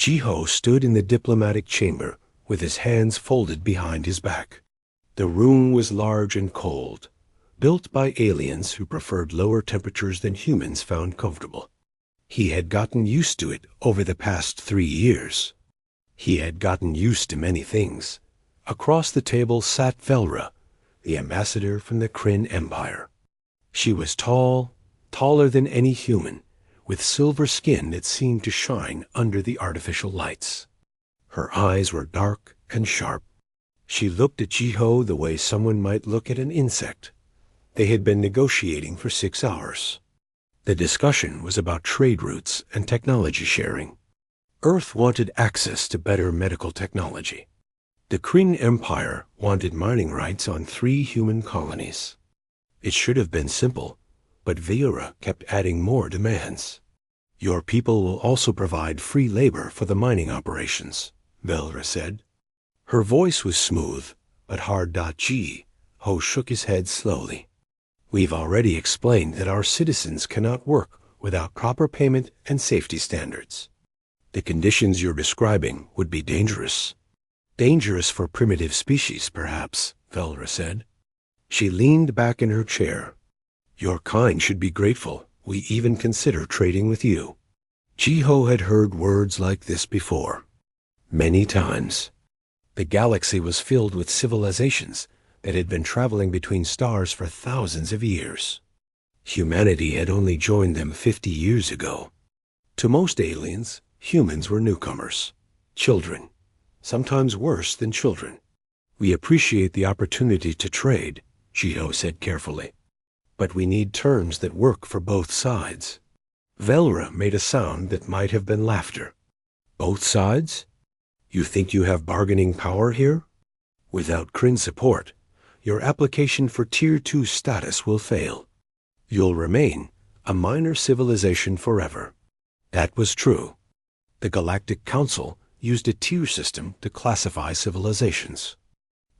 Jiho stood in the diplomatic chamber with his hands folded behind his back. The room was large and cold, built by aliens who preferred lower temperatures than humans found comfortable. He had gotten used to it over the past 3 years. He had gotten used to many things. Across the table sat Velra, the ambassador from the Kryn Empire. She was tall, taller than any human, with silver skin that seemed to shine under the artificial lights. Her eyes were dark and sharp. She looked at Jiho the way someone might look at an insect. They had been negotiating for 6 hours. The discussion was about trade routes and technology sharing. Earth wanted access to better medical technology. The Kryn Empire wanted mining rights on 3 human colonies. It should have been simple, but Velra kept adding more demands. Your people will also provide free labor for the mining operations, Velra said. Her voice was smooth, but hard. Ho shook his head slowly. We've already explained that our citizens cannot work without proper payment and safety standards. The conditions you're describing would be dangerous. Dangerous for primitive species, perhaps, Velra said. She leaned back in her chair. Your kind should be grateful. We even consider trading with you. Jiho had heard words like this before. Many times. The galaxy was filled with civilizations that had been traveling between stars for thousands of years. Humanity had only joined them 50 years ago. To most aliens, humans were newcomers, children, sometimes worse than children. We appreciate the opportunity to trade, Jiho said carefully. But we need terms that work for both sides. Velra made a sound that might have been laughter. Both sides? You think you have bargaining power here? Without Kryn support, your application for Tier 2 status will fail. You'll remain a minor civilization forever. That was true. The Galactic Council used a tier system to classify civilizations.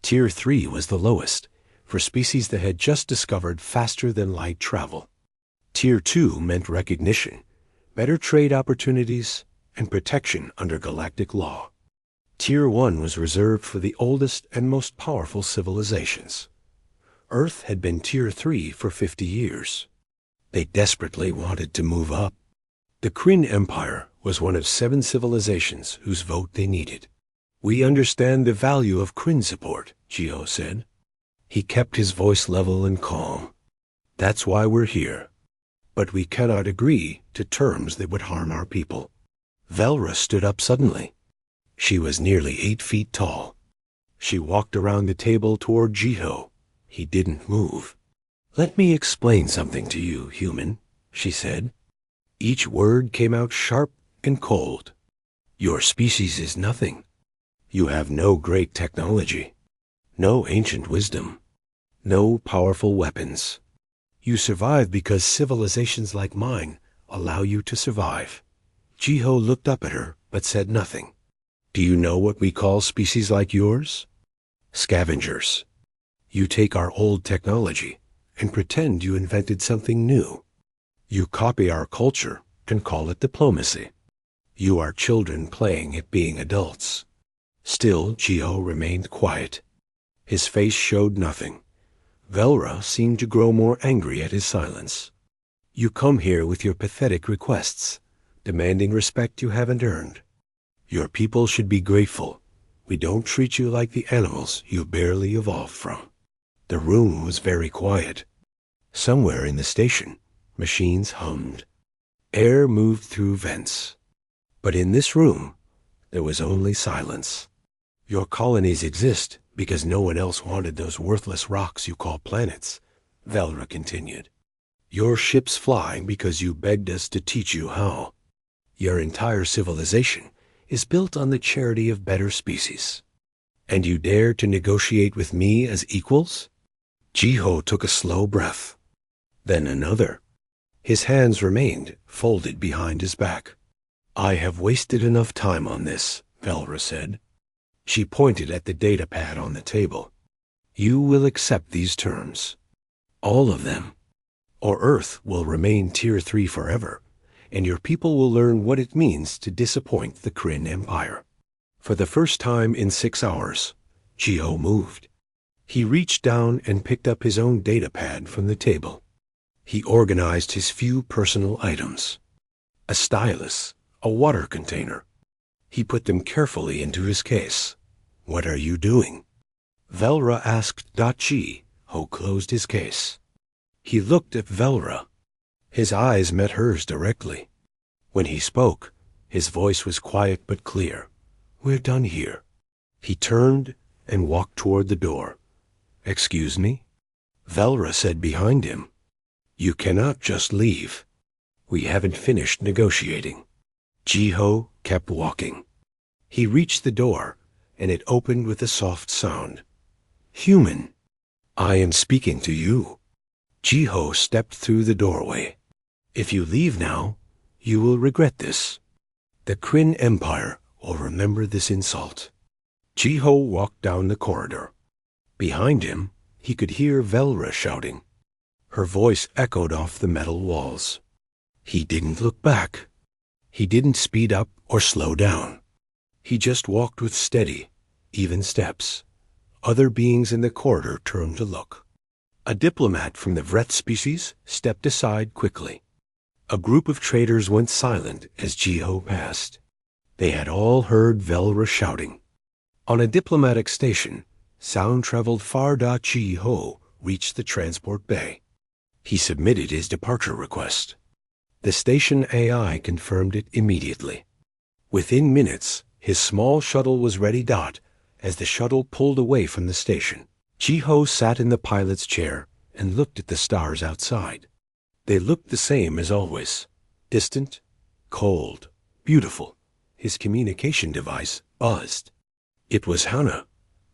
Tier 3 was the lowest, for species that had just discovered faster-than-light travel. Tier 2 meant recognition, better trade opportunities, and protection under galactic law. Tier 1 was reserved for the oldest and most powerful civilizations. Earth had been Tier 3 for 50 years. They desperately wanted to move up. The Kryn Empire was one of 7 civilizations whose vote they needed. We understand the value of Kryn support, Jiho said. He kept his voice level and calm. That's why we're here. But we cannot agree to terms that would harm our people. Velra stood up suddenly. She was nearly 8 feet tall. She walked around the table toward Jiho. He didn't move. Let me explain something to you, human, she said. Each word came out sharp and cold. Your species is nothing. You have no great technology, no ancient wisdom, no powerful weapons. You survive because civilizations like mine allow you to survive. Jiho looked up at her but said nothing. Do you know what we call species like yours? Scavengers. You take our old technology and pretend you invented something new. You copy our culture and call it diplomacy. You are children playing at being adults. Still, Jiho remained quiet. His face showed nothing. Velra seemed to grow more angry at his silence. You come here with your pathetic requests, demanding respect you haven't earned. Your people should be grateful. We don't treat you like the animals you barely evolved from. The room was very quiet. Somewhere in the station, machines hummed. Air moved through vents. But in this room, there was only silence. Your colonies exist because no one else wanted those worthless rocks you call planets, Velra continued. Your ships fly because you begged us to teach you how. Your entire civilization is built on the charity of better species. And you dare to negotiate with me as equals? Jiho took a slow breath. Then another. His hands remained folded behind his back. I have wasted enough time on this, Velra said. She pointed at the data pad on the table. You will accept these terms. All of them. Or Earth will remain Tier 3 forever, and your people will learn what it means to disappoint the Kryn Empire. For the first time in 6 hours, Jiho moved. He reached down and picked up his own datapad from the table. He organized his few personal items. A stylus, a water container. He put them carefully into his case. "What are you doing?" Velra asked Dachi, who closed his case. He looked at Velra. His eyes met hers directly. When he spoke, his voice was quiet but clear. "We're done here." He turned and walked toward the door. "Excuse me?" Velra said behind him. "You cannot just leave. We haven't finished negotiating." Jiho kept walking. He reached the door, and it opened with a soft sound. "Human, I am speaking to you." Jiho stepped through the doorway. "If you leave now, you will regret this. The Kryn Empire will remember this insult." Jiho walked down the corridor. Behind him, he could hear Velra shouting. Her voice echoed off the metal walls. He didn't look back. He didn't speed up or slow down. He just walked with steady, even steps. Other beings in the corridor turned to look. A diplomat from the Vreth species stepped aside quickly. A group of traders went silent as Jiho passed. They had all heard Velra shouting. On a diplomatic station, sound traveled far. Jiho reached the transport bay. He submitted his departure request. The station AI confirmed it immediately. Within minutes, his small shuttle was ready. As the shuttle pulled away from the station, Jiho sat in the pilot's chair and looked at the stars outside. They looked the same as always. Distant, cold, beautiful. His communication device buzzed. It was Hannah,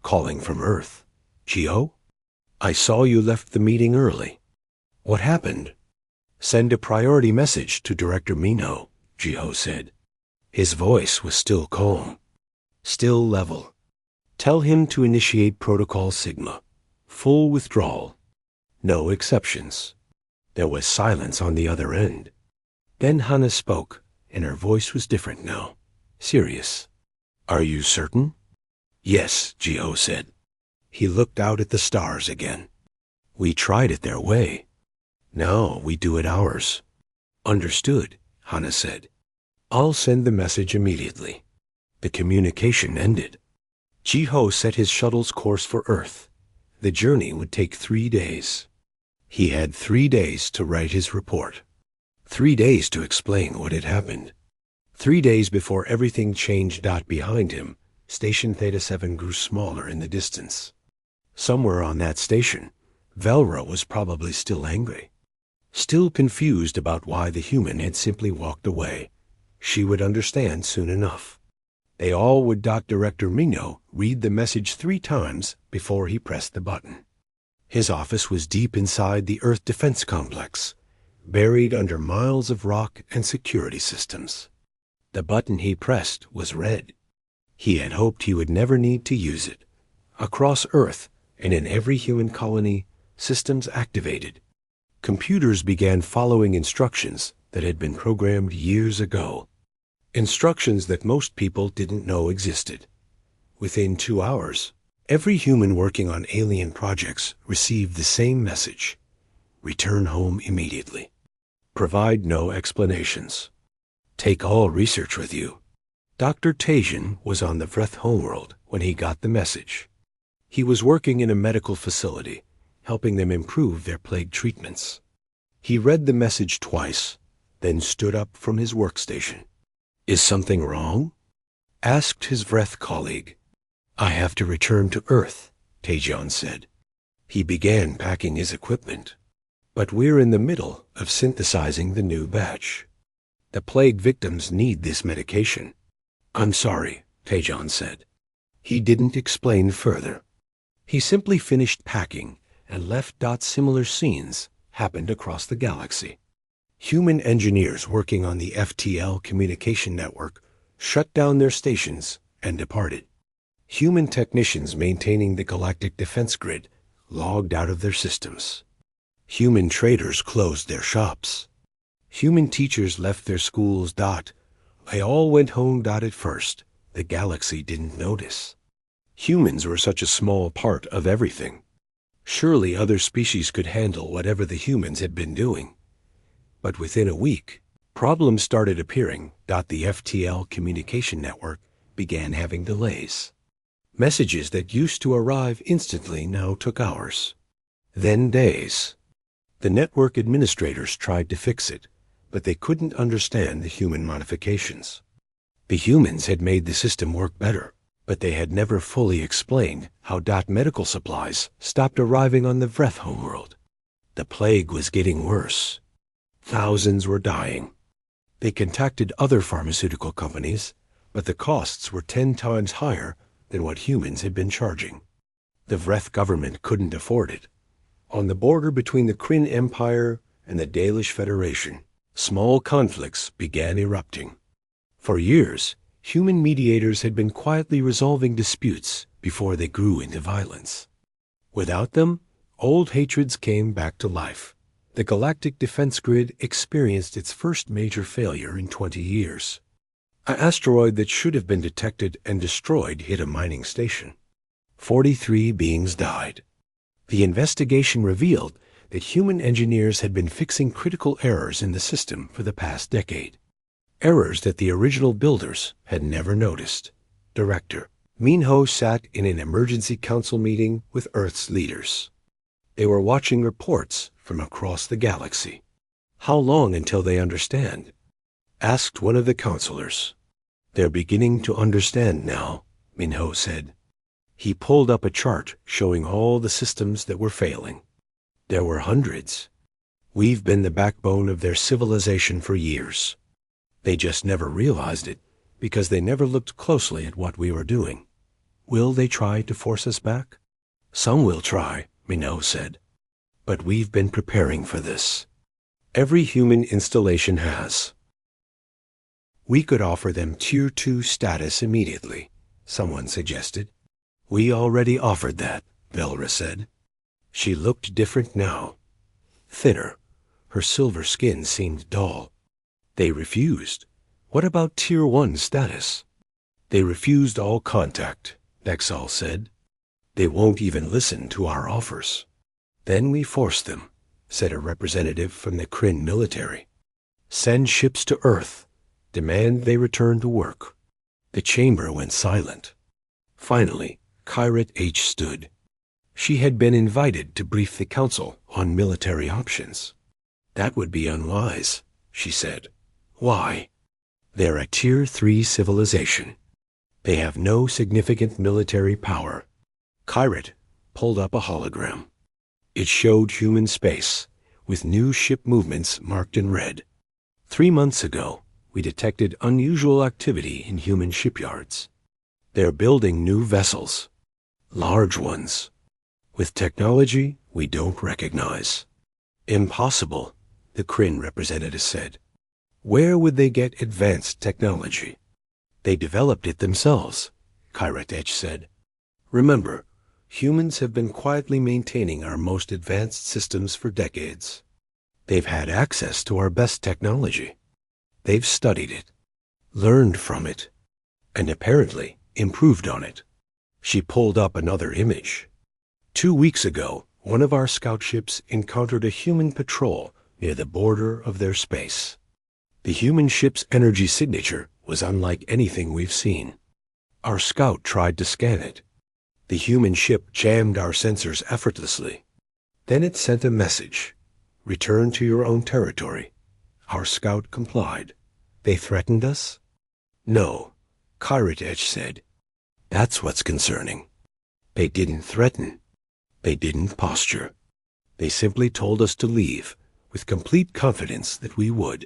calling from Earth. "Jiho? I saw you left the meeting early. What happened?" "Send a priority message to Director Mino," Jiho said. His voice was still calm, still level. "Tell him to initiate Protocol Sigma. Full withdrawal. No exceptions." There was silence on the other end. Then Hannah spoke, and her voice was different now, serious. "Are you certain?" "Yes," Jiho said. He looked out at the stars again. "We tried it their way. Now we do it ours." "Understood," Hannah said. "I'll send the message immediately." The communication ended. Jiho set his shuttle's course for Earth. The journey would take 3 days. He had 3 days to write his report. 3 days to explain what had happened. 3 days before everything changed. Behind him, Station Theta 7 grew smaller in the distance. Somewhere on that station, Velra was probably still angry. Still confused about why the human had simply walked away. She would understand soon enough. They all would. Director Mino read the message 3 times before he pressed the button. His office was deep inside the Earth Defense Complex, buried under miles of rock and security systems. The button he pressed was red. He had hoped he would never need to use it. Across Earth and in every human colony, systems activated. Computers began following instructions that had been programmed years ago. Instructions that most people didn't know existed. Within 2 hours, every human working on alien projects received the same message. Return home immediately. Provide no explanations. Take all research with you. Dr. Tajian was on the Vreth homeworld when he got the message. He was working in a medical facility, helping them improve their plague treatments. He read the message twice, then stood up from his workstation. "Is something wrong?" asked his Vreth colleague. "I have to return to Earth," Tajian said. He began packing his equipment. "But we're in the middle of synthesizing the new batch. The plague victims need this medication." "I'm sorry," Tajian said. He didn't explain further. He simply finished packing and left. Similar scenes happened across the galaxy. Human engineers working on the FTL communication network shut down their stations and departed. Human technicians maintaining the galactic defense grid logged out of their systems. Human traders closed their shops. Human teachers left their schools. They all went home. At first, the galaxy didn't notice. Humans were such a small part of everything. Surely other species could handle whatever the humans had been doing. But within a week, problems started appearing. The FTL communication network began having delays. Messages that used to arrive instantly now took hours, then days. The network administrators tried to fix it, but they couldn't understand the human modifications. The humans had made the system work better, but they had never fully explained how medical supplies stopped arriving on the Vreth homeworld. The plague was getting worse. Thousands were dying. They contacted other pharmaceutical companies, but the costs were 10 times higher than what humans had been charging. The Vreth government couldn't afford it. On the border between the Kryn Empire and the Dalish Federation, small conflicts began erupting. For years, human mediators had been quietly resolving disputes before they grew into violence. Without them, old hatreds came back to life. The galactic defense grid experienced its first major failure in 20 years. An asteroid that should have been detected and destroyed hit a mining station. 43 beings died. The investigation revealed that human engineers had been fixing critical errors in the system for the past decade. Errors that the original builders had never noticed. Director Minho sat in an emergency council meeting with Earth's leaders. They were watching reports from across the galaxy. How long until they understand? Asked one of the counselors. They're beginning to understand now, Minho said. He pulled up a chart showing all the systems that were failing. There were hundreds. We've been the backbone of their civilization for years. They just never realized it because they never looked closely at what we were doing. Will they try to force us back? Some will try, Minho said. But we've been preparing for this. Every human installation has. We could offer them Tier 2 status immediately, someone suggested. We already offered that, Velra said. She looked different now. Thinner. Her silver skin seemed dull. They refused. What about Tier 1 status? They refused all contact, Vexal said. They won't even listen to our offers. Then we forced them, said a representative from the Kryn military. Send ships to Earth. Demand they return to work. The chamber went silent. Finally, Kyrat H. stood. She had been invited to brief the council on military options. That would be unwise, she said. Why? They're a Tier 3 civilization. They have no significant military power. Kyrat pulled up a hologram. It showed human space, with new ship movements marked in red. 3 months ago, we detected unusual activity in human shipyards. They're building new vessels, large ones, with technology we don't recognize. Impossible, the Kryn representative said. Where would they get advanced technology? They developed it themselves, Kyrat said. Remember, humans have been quietly maintaining our most advanced systems for decades. They've had access to our best technology. They've studied it, learned from it, and apparently improved on it. She pulled up another image. 2 weeks ago, one of our scout ships encountered a human patrol near the border of their space. The human ship's energy signature was unlike anything we've seen. Our scout tried to scan it. The human ship jammed our sensors effortlessly. Then it sent a message. Return to your own territory. Our scout complied. They threatened us? No, Kyrat said. That's what's concerning. They didn't threaten. They didn't posture. They simply told us to leave, with complete confidence that we would.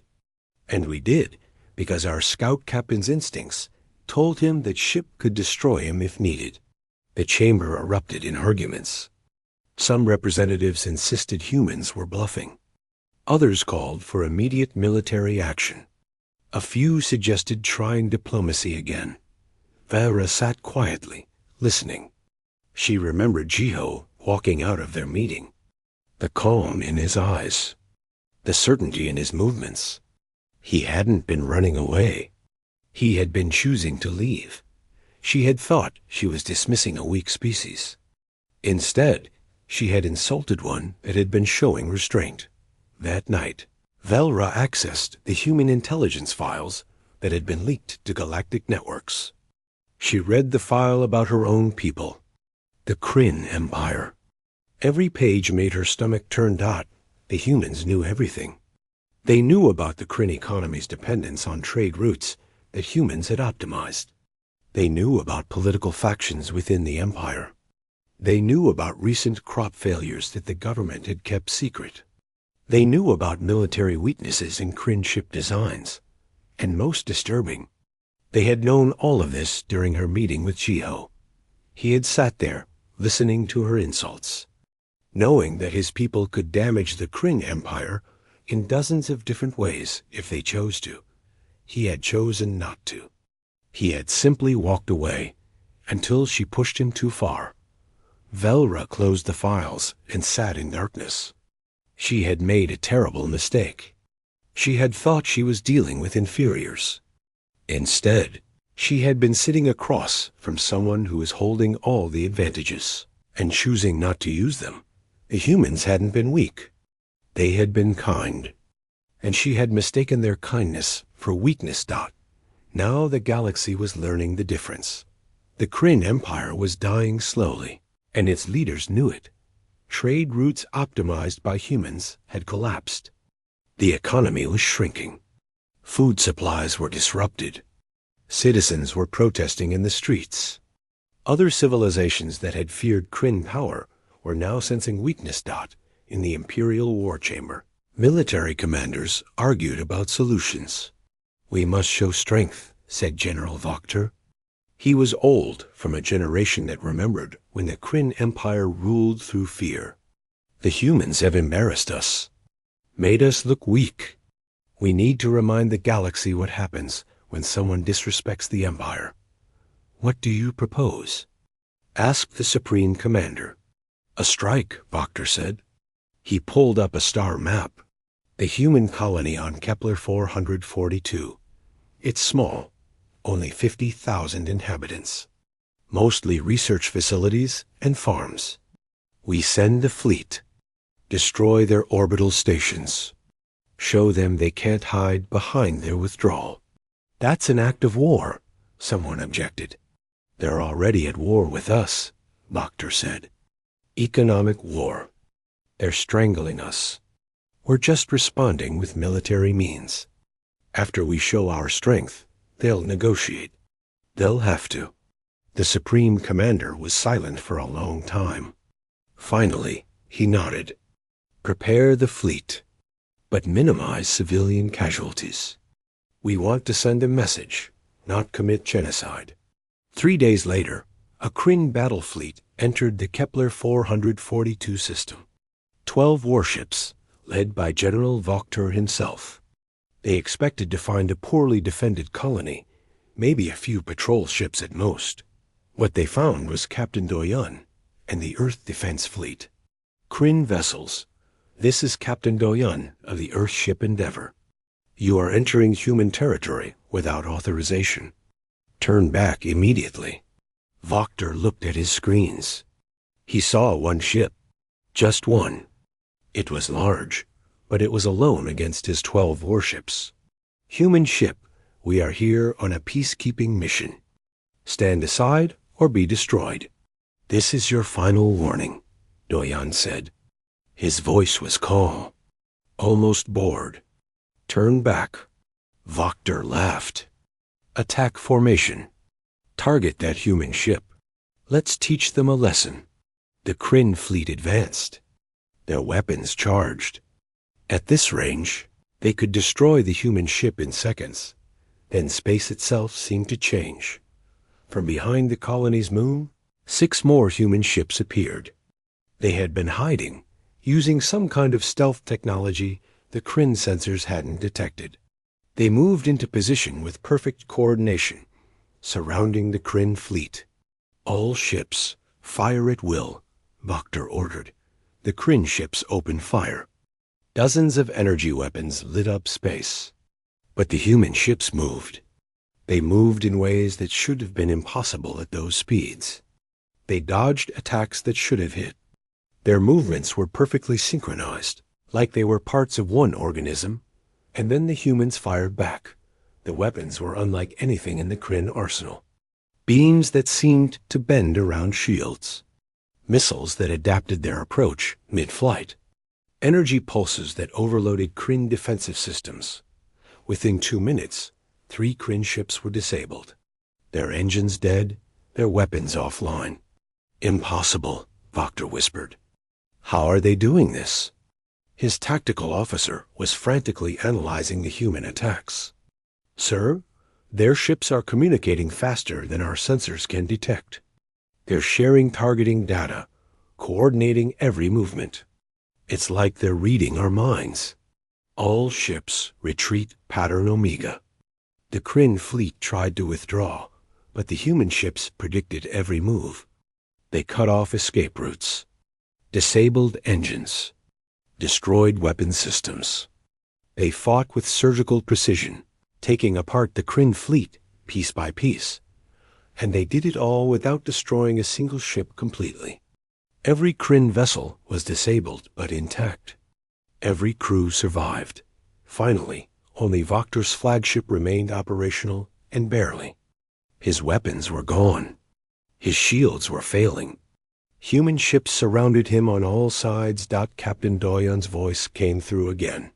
And we did, because our scout captain's instincts told him that ship could destroy him if needed. The chamber erupted in arguments. Some representatives insisted humans were bluffing. Others called for immediate military action. A few suggested trying diplomacy again. Vera sat quietly, listening. She remembered Jiho walking out of their meeting, the calm in his eyes. the certainty in his movements. He hadn't been running away. He had been choosing to leave. She had thought she was dismissing a weak species. Instead, she had insulted one that had been showing restraint. That night, Velra accessed the human intelligence files that had been leaked to galactic networks. She read the file about her own people, the Kryn Empire. Every page made her stomach turn dot. The humans knew everything. They knew about the Kryn economy's dependence on trade routes that humans had optimized. They knew about political factions within the empire. They knew about recent crop failures that the government had kept secret. They knew about military weaknesses in Kryn ship designs. And most disturbing, they had known all of this during her meeting with Jiho. He had sat there, listening to her insults, knowing that his people could damage the Kryn Empire in dozens of different ways if they chose to. He had chosen not to. He had simply walked away until she pushed him too far. Velra closed the files and sat in darkness. She had made a terrible mistake. She had thought she was dealing with inferiors. Instead, she had been sitting across from someone who was holding all the advantages and choosing not to use them. The humans hadn't been weak. They had been kind. And she had mistaken their kindness for weakness. Now the galaxy was learning the difference. The Kryn Empire was dying slowly, and its leaders knew it. Trade routes optimized by humans had collapsed. The economy was shrinking. Food supplies were disrupted. Citizens were protesting in the streets. Other civilizations that had feared Kryn power were now sensing weakness. In the Imperial War Chamber, military commanders argued about solutions. "We must show strength," said General Voctor. He was old, from a generation that remembered when the Kryn Empire ruled through fear. "The humans have embarrassed us, made us look weak. We need to remind the galaxy what happens when someone disrespects the Empire." "What do you propose?" asked the Supreme Commander. "A strike," Voctor said. He pulled up a star map. The human colony on Kepler 442. It's small, only 50,000 inhabitants. Mostly research facilities and farms. We send a fleet. Destroy their orbital stations. Show them they can't hide behind their withdrawal. "That's an act of war," someone objected. "They're already at war with us," Voctor said. "Economic war. They're strangling us. We're just responding with military means. After we show our strength, they'll negotiate. They'll have to." The Supreme Commander was silent for a long time. Finally, he nodded. "Prepare the fleet, but minimize civilian casualties. We want to send a message, not commit genocide." 3 days later, a Kryn battle fleet entered the Kepler 442 system. 12 warships, led by General Voctor himself. They expected to find a poorly defended colony, maybe a few patrol ships at most. What they found was Captain Doyon and the Earth Defense Fleet. "Kryn vessels, this is Captain Doyon of the Earthship Endeavor. You are entering human territory without authorization. Turn back immediately." Voctor looked at his screens. He saw one ship, just one. It was large, but it was alone against his 12 warships. "Human ship, we are here on a peacekeeping mission. Stand aside or be destroyed. This is your final warning," Doyon said. His voice was calm, almost bored. "Turn back." Voctor laughed. "Attack formation. Target that human ship. Let's teach them a lesson." The Kryn fleet advanced, their weapons charged. At this range, they could destroy the human ship in seconds. Then space itself seemed to change. From behind the colony's moon, 6 more human ships appeared. They had been hiding, using some kind of stealth technology the Kryn sensors hadn't detected. They moved into position with perfect coordination, surrounding the Kryn fleet. "All ships, fire at will," Voctor ordered. The Kryn ships opened fire. Dozens of energy weapons lit up space. But the human ships moved. They moved in ways that should have been impossible at those speeds. They dodged attacks that should have hit. Their movements were perfectly synchronized, like they were parts of one organism, and then the humans fired back. The weapons were unlike anything in the Kryn arsenal. Beams that seemed to bend around shields. Missiles that adapted their approach mid-flight. Energy pulses that overloaded Kryn defensive systems. Within 2 minutes, 3 Kryn ships were disabled. Their engines dead, their weapons offline. Impossible, Voctor whispered. How are they doing this? His tactical officer was frantically analyzing the human attacks. Sir, their ships are communicating faster than our sensors can detect. They're sharing targeting data, coordinating every movement. It's like they're reading our minds. All ships retreat pattern Omega. The Kryn fleet tried to withdraw, but the human ships predicted every move. They cut off escape routes, disabled engines, destroyed weapon systems. They fought with surgical precision, taking apart the Kryn fleet piece by piece. And they did it all without destroying a single ship completely. Every Kryn vessel was disabled but intact. Every crew survived. Finally, only Voctor's flagship remained operational, and barely. His weapons were gone. His shields were failing. Human ships surrounded him on all sides. Captain Doyon's voice came through again.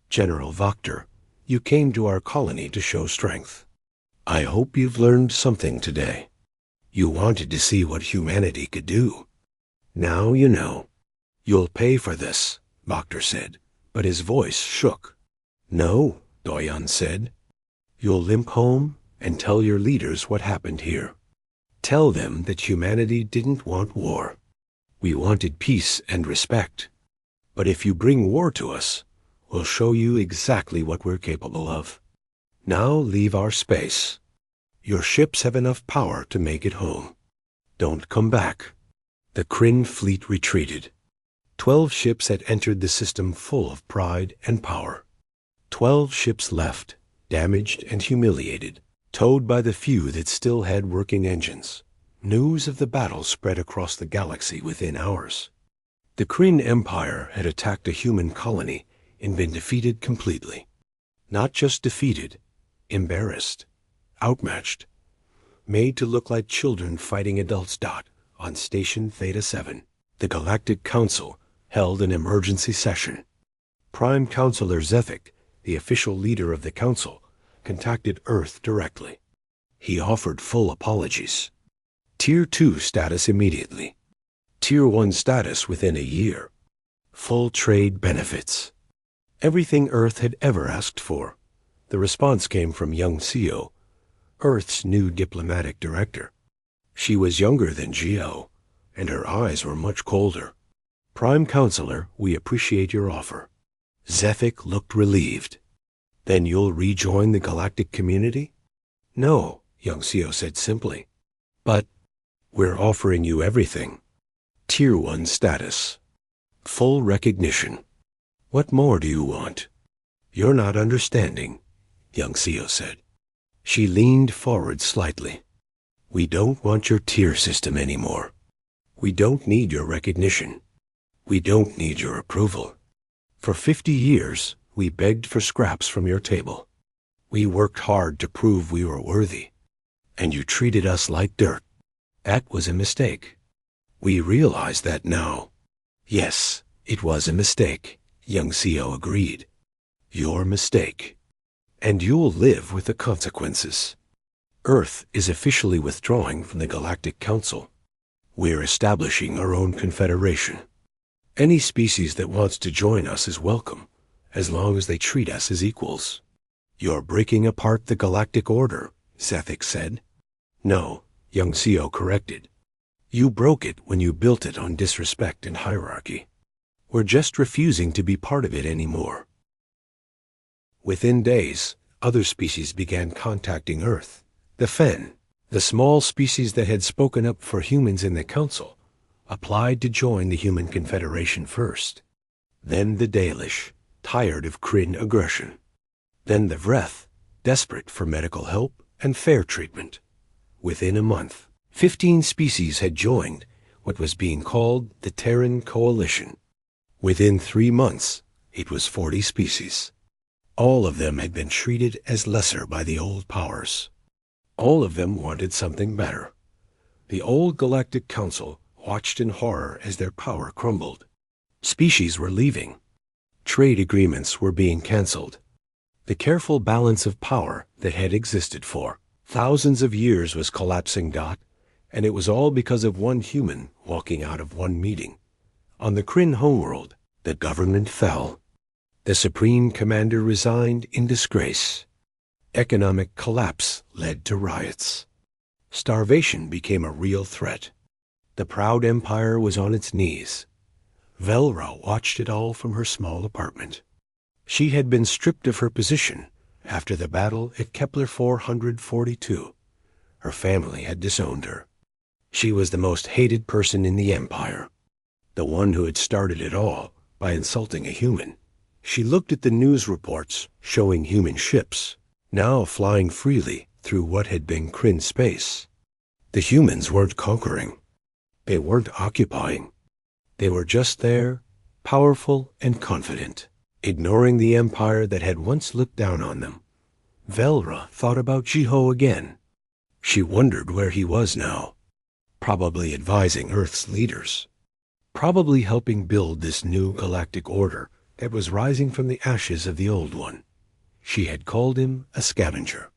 General Voctor, you came to our colony to show strength. I hope you've learned something today. You wanted to see what humanity could do. Now you know. You'll pay for this, Voctor said, but his voice shook. No, Doyon said. You'll limp home and tell your leaders what happened here. Tell them that humanity didn't want war. We wanted peace and respect. But if you bring war to us, we'll show you exactly what we're capable of. Now leave our space. Your ships have enough power to make it home. Don't come back. The Kryn fleet retreated. 12 ships had entered the system full of pride and power. 12 ships left, damaged and humiliated, towed by the few that still had working engines. News of the battle spread across the galaxy within hours. The Kryn Empire had attacked a human colony and been defeated completely. Not just defeated, embarrassed, outmatched, made to look like children fighting adults. On Station Theta 7, the Galactic Council held an emergency session. Prime Counselor Zephic, the official leader of the Council, contacted Earth directly. He offered full apologies. Tier 2 status immediately. Tier 1 status within a year. Full trade benefits. Everything Earth had ever asked for. The response came from young Sio, Earth's new diplomatic director. She was younger than Geo, and her eyes were much colder. Prime Counselor, we appreciate your offer. Zephic looked relieved. Then you'll rejoin the galactic community? No, young Sio said simply. But we're offering you everything. Tier 1 status. Full recognition. What more do you want? You're not understanding, young Sio said. She leaned forward slightly. We don't want your tier system anymore. We don't need your recognition. We don't need your approval. For 50 years, we begged for scraps from your table. We worked hard to prove we were worthy. And you treated us like dirt. That was a mistake. We realize that now. Yes, it was a mistake, young Sio agreed. Your mistake. And you'll live with the consequences. Earth is officially withdrawing from the Galactic Council. We're establishing our own confederation. Any species that wants to join us is welcome, as long as they treat us as equals. You're breaking apart the Galactic Order, Zephic said. No, young Sio corrected. You broke it when you built it on disrespect and hierarchy. We're just refusing to be part of it anymore. Within days, other species began contacting Earth. The Fen, the small species that had spoken up for humans in the Council, applied to join the Human Confederation first. Then the Dalish, tired of Kryn aggression. Then the Vreth, desperate for medical help and fair treatment. Within a month, 15 species had joined what was being called the Terran Coalition. Within 3 months, it was 40 species. All of them had been treated as lesser by the old powers. All of them wanted something better. The old Galactic Council watched in horror as their power crumbled. Species were leaving. Trade agreements were being canceled. The careful balance of power that had existed for thousands of years was collapsing. And it was all because of one human walking out of one meeting. On the Kryn homeworld, the government fell. The Supreme Commander resigned in disgrace. Economic collapse led to riots. Starvation became a real threat. The proud empire was on its knees. Velra watched it all from her small apartment. She had been stripped of her position after the battle at Kepler 442. Her family had disowned her. She was the most hated person in the Empire, the one who had started it all by insulting a human. She looked at the news reports showing human ships, now flying freely through what had been Kryn space. The humans weren't conquering. They weren't occupying. They were just there, powerful and confident, ignoring the Empire that had once looked down on them. Velra thought about Jiho again. She wondered where he was now. Probably advising Earth's leaders. Probably helping build this new galactic order that was rising from the ashes of the old one. She had called him a scavenger,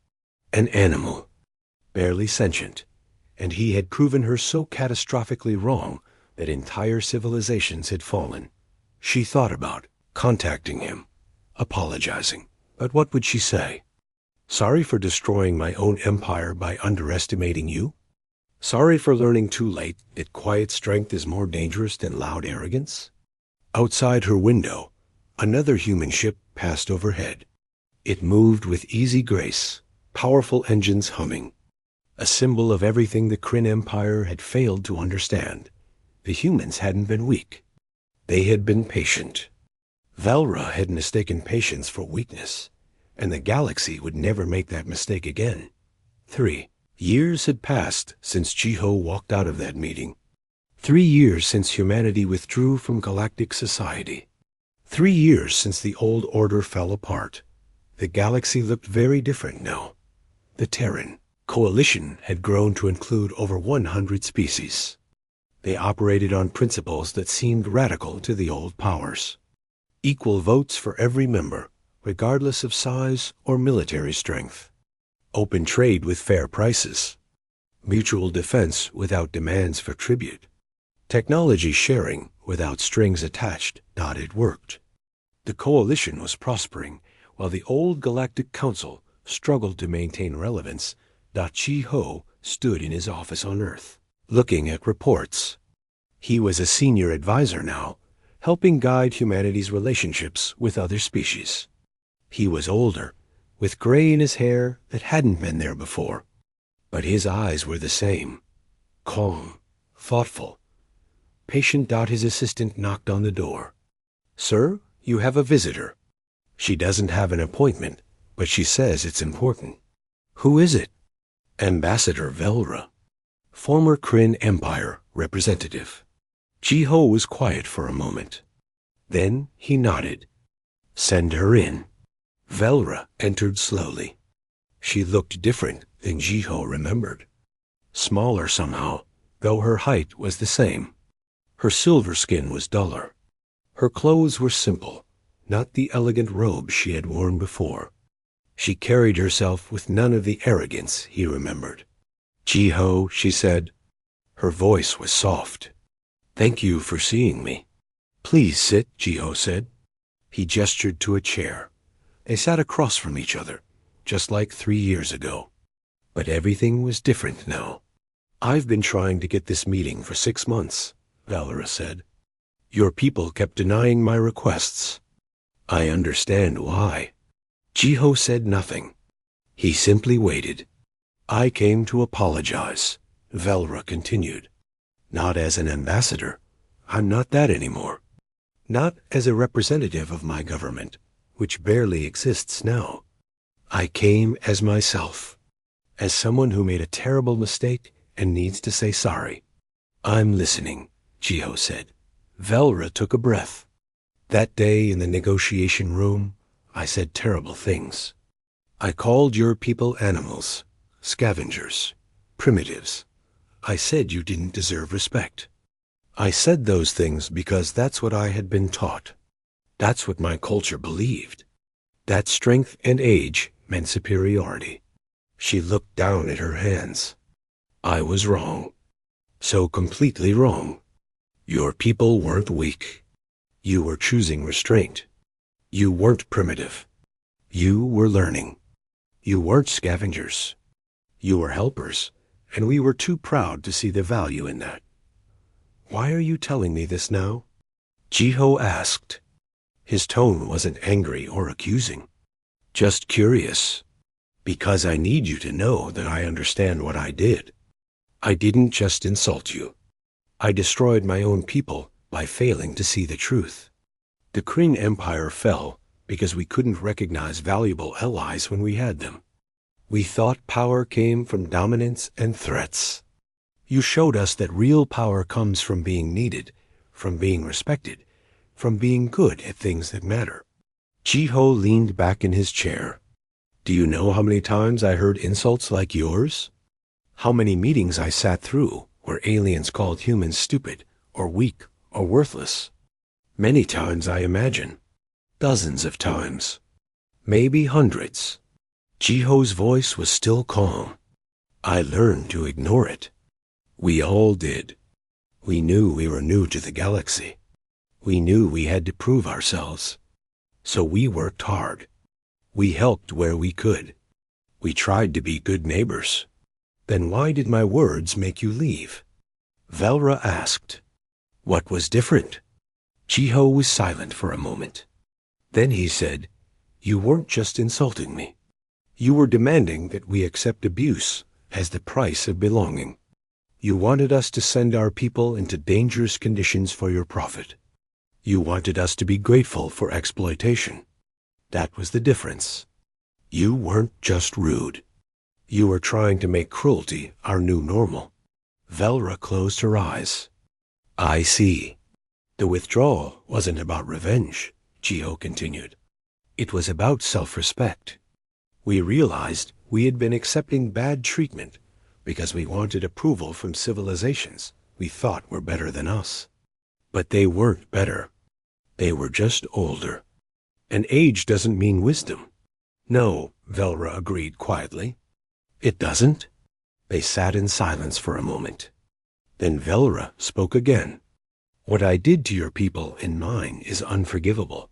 an animal, barely sentient, and he had proven her so catastrophically wrong that entire civilizations had fallen. She thought about contacting him, apologizing. But what would she say? Sorry for destroying my own empire by underestimating you? Sorry for learning too late that quiet strength is more dangerous than loud arrogance? Outside her window, another human ship passed overhead. It moved with easy grace, powerful engines humming. A symbol of everything the Kryn Empire had failed to understand. The humans hadn't been weak. They had been patient. Velra had mistaken patience for weakness, and the galaxy would never make that mistake again. 3 years had passed since Jiho walked out of that meeting. 3 years since humanity withdrew from galactic society. 3 years since the old order fell apart. The galaxy looked very different now. The Terran Coalition had grown to include over 100 species. They operated on principles that seemed radical to the old powers. Equal votes for every member, regardless of size or military strength. Open trade with fair prices. Mutual defense without demands for tribute. Technology sharing without strings attached. It worked. The coalition was prospering, while the old Galactic Council struggled to maintain relevance. Chi-Ho stood in his office on Earth, looking at reports. He was a senior advisor now, helping guide humanity's relationships with other species. He was older, with gray in his hair that hadn't been there before. But his eyes were the same, calm, thoughtful. Patient. His assistant knocked on the door. Sir, you have a visitor. She doesn't have an appointment, but she says it's important. Who is it? Ambassador Velra, former Kryn Empire representative. Jiho was quiet for a moment. Then he nodded. Send her in. Velra entered slowly. She looked different than Jiho remembered. Smaller somehow, though her height was the same. Her silver skin was duller. Her clothes were simple, not the elegant robes she had worn before. She carried herself with none of the arrogance he remembered. Jiho, she said. Her voice was soft. Thank you for seeing me. Please sit, Jiho said. He gestured to a chair. They sat across from each other, just like 3 years ago. But everything was different now. I've been trying to get this meeting for 6 months, Velra said. Your people kept denying my requests. I understand why. Jiho said nothing. He simply waited. I came to apologize, Velra continued. Not as an ambassador. I'm not that anymore. Not as a representative of my government, which barely exists now. I came as myself, as someone who made a terrible mistake and needs to say sorry. I'm listening, Jiho said. Velra took a breath. That day in the negotiation room, I said terrible things. I called your people animals, scavengers, primitives. I said you didn't deserve respect. I said those things because that's what I had been taught. That's what my culture believed. That strength and age meant superiority. She looked down at her hands. I was wrong. So completely wrong. Your people weren't weak. You were choosing restraint. You weren't primitive. You were learning. You weren't scavengers. You were helpers, and we were too proud to see the value in that. Why are you telling me this now? Jiho asked. His tone wasn't angry or accusing. Just curious. Because I need you to know that I understand what I did. I didn't just insult you. I destroyed my own people by failing to see the truth. The Kryn Empire fell because we couldn't recognize valuable allies when we had them. We thought power came from dominance and threats. You showed us that real power comes from being needed, from being respected, from being good at things that matter. Jiho leaned back in his chair. Do you know how many times I heard insults like yours? How many meetings I sat through where aliens called humans stupid, or weak, or worthless? Many times, I imagine. Dozens of times. Maybe hundreds. Jiho's voice was still calm. I learned to ignore it. We all did. We knew we were new to the galaxy. We knew we had to prove ourselves. So we worked hard. We helped where we could. We tried to be good neighbors. Then why did my words make you leave? Velra asked. What was different? Jiho was silent for a moment. Then he said, You weren't just insulting me. You were demanding that we accept abuse as the price of belonging. You wanted us to send our people into dangerous conditions for your profit. You wanted us to be grateful for exploitation. That was the difference. You weren't just rude. You were trying to make cruelty our new normal. Velra closed her eyes. I see. The withdrawal wasn't about revenge, Jiho continued. It was about self-respect. We realized we had been accepting bad treatment because we wanted approval from civilizations we thought were better than us. But they weren't better. They were just older. And age doesn't mean wisdom. No, Velra agreed quietly. It doesn't? They sat in silence for a moment. Then Velra spoke again. What I did to your people and mine is unforgivable.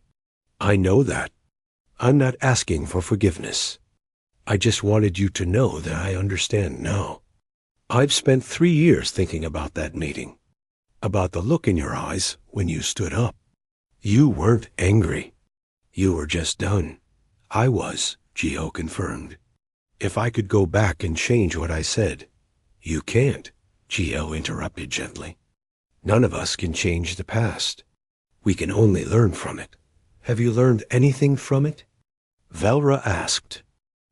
I know that. I'm not asking for forgiveness. I just wanted you to know that I understand now. I've spent 3 years thinking about that meeting, about the look in your eyes when you stood up. You weren't angry. You were just done. I was, Jiho confirmed. If I could go back and change what I said. You can't, Jiho interrupted gently. None of us can change the past. We can only learn from it. Have you learned anything from it? Velra asked.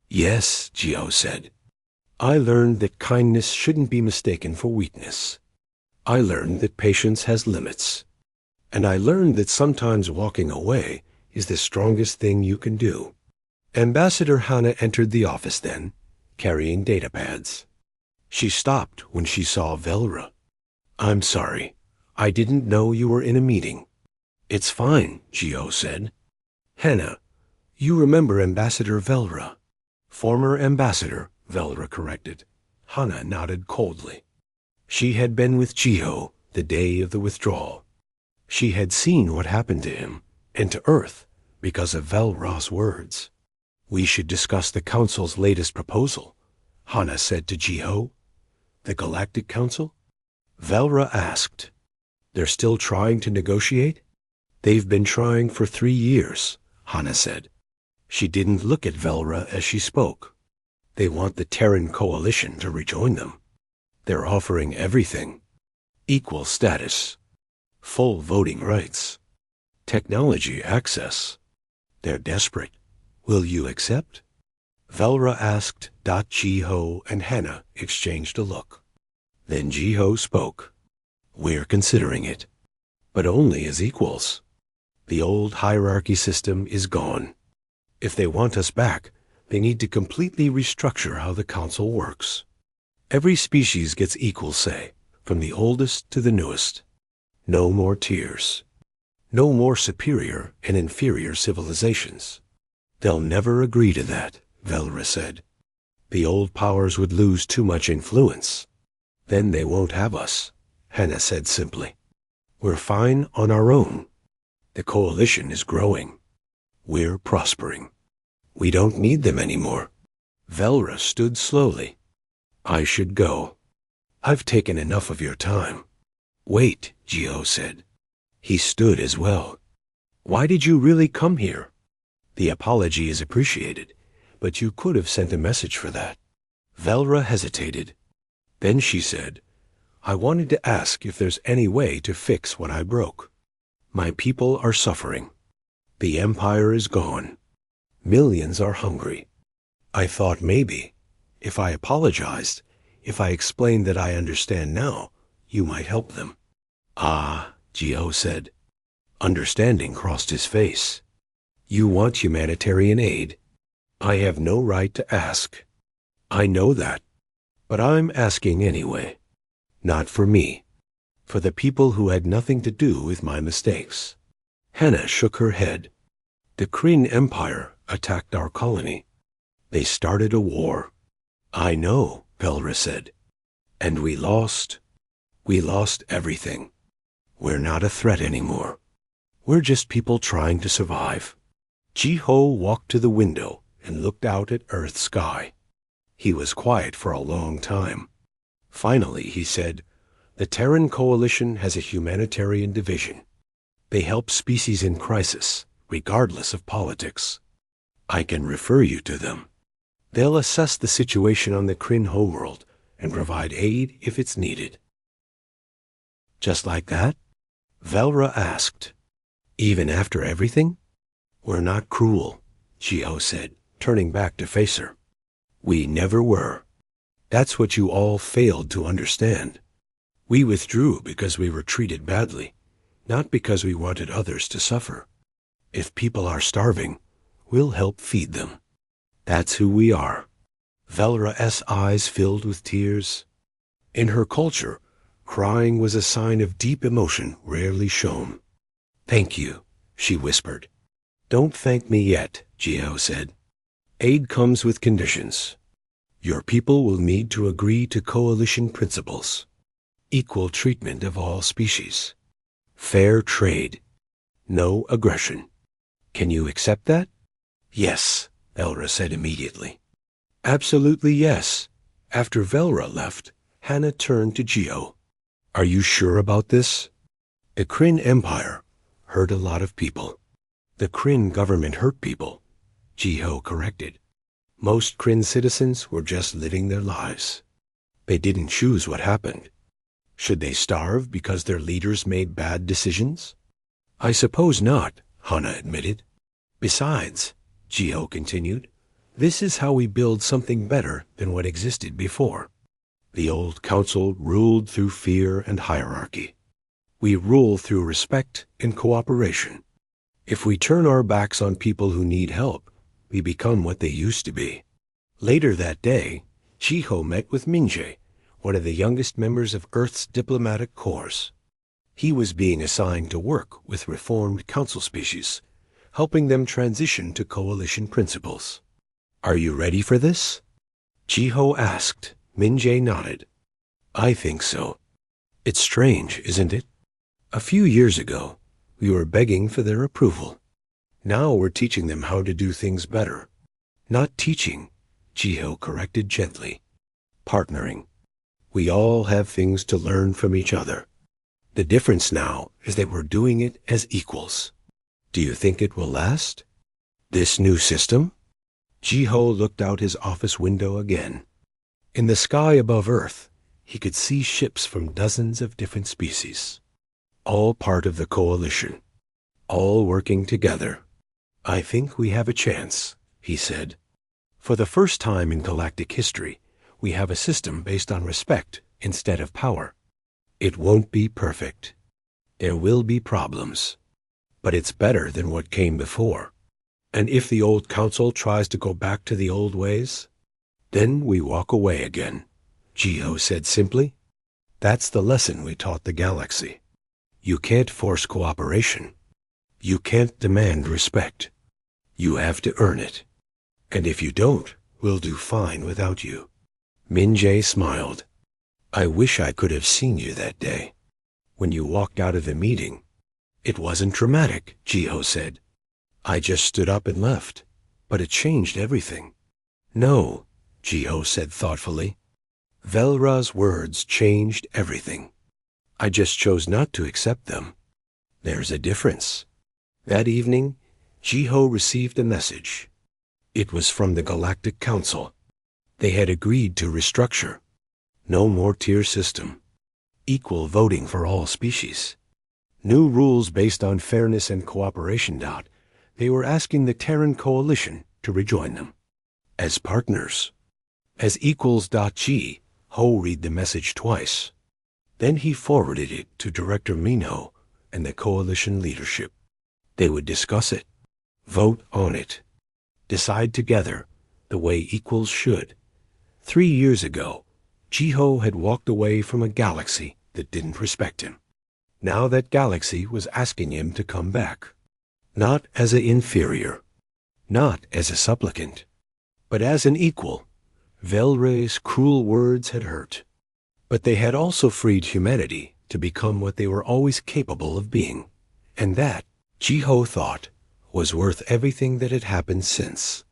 Yes, Jiho said. I learned that kindness shouldn't be mistaken for weakness. I learned that patience has limits. And I learned that sometimes walking away is the strongest thing you can do. Ambassador Hannah entered the office then, carrying datapads. She stopped when she saw Velra. I'm sorry. I didn't know you were in a meeting. It's fine, Jiho said. Hannah, you remember Ambassador Velra? Former ambassador, Velra corrected. Hannah nodded coldly. She had been with Jiho the day of the withdrawal. She had seen what happened to him and to Earth because of Velra's words. We should discuss the Council's latest proposal, Hannah said to Jiho. The Galactic Council? Velra asked. They're still trying to negotiate? They've been trying for 3 years, Hannah said. She didn't look at Velra as she spoke. They want the Terran Coalition to rejoin them. They're offering everything. Equal status. Full voting rights. Technology access. They're desperate. Will you accept? Velra asked. Jiho and Hannah exchanged a look. Then Jiho spoke. We're considering it, but only as equals. The old hierarchy system is gone. If they want us back, they need to completely restructure how the council works. Every species gets equal say, from the oldest to the newest. No more tiers. No more superior and inferior civilizations. They'll never agree to that, Velra said. The old powers would lose too much influence. Then they won't have us, Hannah said simply. We're fine on our own. The coalition is growing. We're prospering. We don't need them anymore. Velra stood slowly. I should go. I've taken enough of your time. Wait, Jiho said. He stood as well. Why did you really come here? The apology is appreciated, but you could have sent a message for that. Velra hesitated. Then she said, I wanted to ask if there's any way to fix what I broke. My people are suffering. The empire is gone. Millions are hungry. I thought maybe, if I apologized, if I explained that I understand now, you might help them. Ah, Jiho said. Understanding crossed his face. You want humanitarian aid. I have no right to ask. I know that, but I'm asking anyway. Not for me, for the people who had nothing to do with my mistakes. Hannah shook her head. The Kryn Empire attacked our colony. They started a war. I know, Velra said. And we lost. We lost everything. We're not a threat anymore. We're just people trying to survive. Jiho walked to the window and looked out at Earth's sky. He was quiet for a long time. Finally, he said, the Terran Coalition has a humanitarian division. They help species in crisis, regardless of politics. I can refer you to them. They'll assess the situation on the Kryn homeworld and provide aid if it's needed. Just like that? Velra asked. Even after everything? We're not cruel, Jiho said, turning back to face her. We never were. That's what you all failed to understand. We withdrew because we were treated badly, not because we wanted others to suffer. If people are starving, we'll help feed them. That's who we are. Velra's eyes filled with tears. In her culture, crying was a sign of deep emotion rarely shown. Thank you, she whispered. Don't thank me yet, Jiho said. Aid comes with conditions. Your people will need to agree to coalition principles. Equal treatment of all species. Fair trade. No aggression. Can you accept that? Yes, Velra said immediately. Absolutely yes. After Velra left, Hannah turned to Jiho. Are you sure about this? The Kryn Empire hurt a lot of people. The Kryn government hurt people, Jiho corrected. Most Kryn citizens were just living their lives. They didn't choose what happened. Should they starve because their leaders made bad decisions? I suppose not, Hannah admitted. Besides, Jiho continued, this is how we build something better than what existed before. The old council ruled through fear and hierarchy. We rule through respect and cooperation. If we turn our backs on people who need help, we become what they used to be. Later that day, Jiho met with Minje, one of the youngest members of Earth's diplomatic corps. He was being assigned to work with reformed council species, helping them transition to coalition principles. Are you ready for this? Jiho asked. Minje nodded. I think so. It's strange, isn't it? A few years ago, we were begging for their approval. Now we're teaching them how to do things better. Not teaching, Jiho corrected gently. Partnering. We all have things to learn from each other. The difference now is that we're doing it as equals. Do you think it will last? This new system? Jiho looked out his office window again. In the sky above Earth, he could see ships from dozens of different species. All part of the coalition. all working together. I think we have a chance, he said. For the first time in galactic history, we have a system based on respect instead of power. It won't be perfect. There will be problems. But it's better than what came before. And if the old council tries to go back to the old ways, then we walk away again, Jiho said simply. That's the lesson we taught the galaxy. You can't force cooperation. You can't demand respect. You have to earn it. And if you don't, we'll do fine without you. Min-Jae smiled. I wish I could have seen you that day. When you walked out of the meeting. It wasn't dramatic, Jiho said. I just stood up and left. But it changed everything. No, Jiho said thoughtfully. Velra's words changed everything. I just chose not to accept them. There's a difference. That evening, Jiho received a message. It was from the Galactic Council. They had agreed to restructure. No more tier system. Equal voting for all species. New rules based on fairness and cooperation. They were asking the Terran Coalition to rejoin them. As partners. As equals. G. Ho read the message twice. Then he forwarded it to Director Mino and the Coalition leadership. They would discuss it. Vote on it. Decide together, the way equals should. 3 years ago, Jiho had walked away from a galaxy that didn't respect him. Now that galaxy was asking him to come back. Not as an inferior. Not as a supplicant. But as an equal. Velra's cruel words had hurt. But they had also freed humanity to become what they were always capable of being. And that, Jiho thought, was worth everything that had happened since.